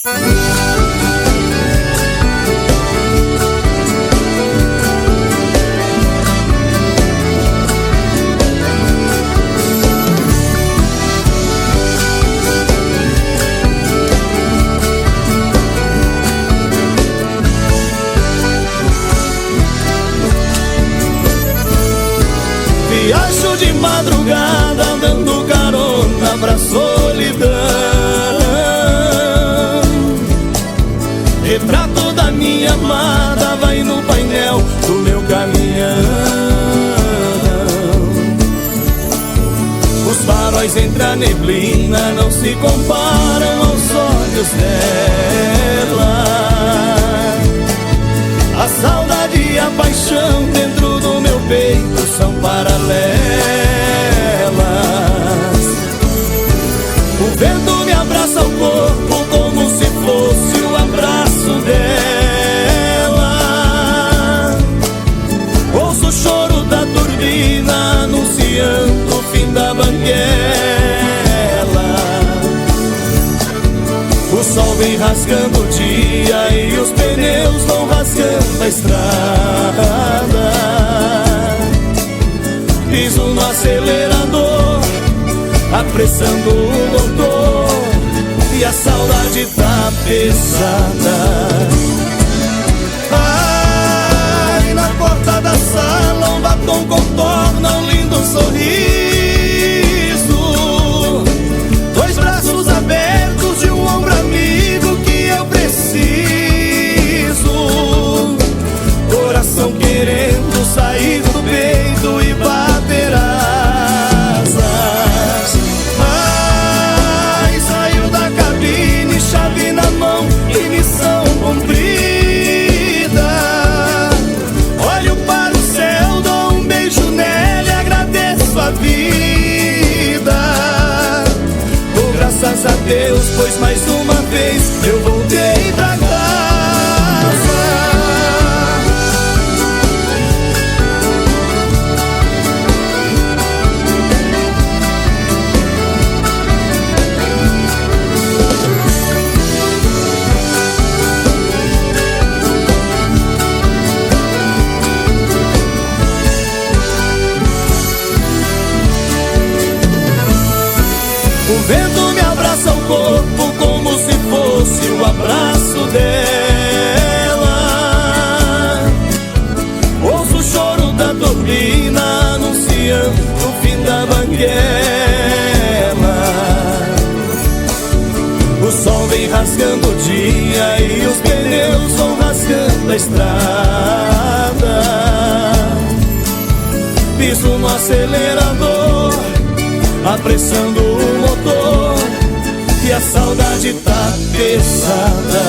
Viajo de madrugada dando carona pra solidão. Retrato da minha amada vai no painel do meu caminhão. Os faróis entre a neblina não se comparam aos olhos dela. A saudade e a paixão dentro do meu peito são paralelas. O vento me abraça o corpo como se fosse o abraço dela. Ouço o choro da turbina anunciando o fim da banguela. O sol vem rasgando o dia e os pneus vão rasgando a estrada. Piso no acelerador, apressando o motor, e a saudade tá pesada. Ai, na porta da sala um batom contorna um lindo sorriso. Dois braços abertos de um ombro amigo que eu preciso. Coração querendo sair do peito e bater asas. Ai, saiu da cabine, chave na mão e missão cumprida. Olho para o céu, dou um beijo nela e agradeço a vida. Dou graças a Deus, pois mais uma vez eu voltei pra casa. O vento me abraça o corpo como se fosse o abraço dela. Ouço o choro da turbina anunciando o fim da banguela. O sol vem rasgando o dia e os pneus vão rasgando a estrada. Piso no acelerador, apressando o motor, e a saudade tá pesada.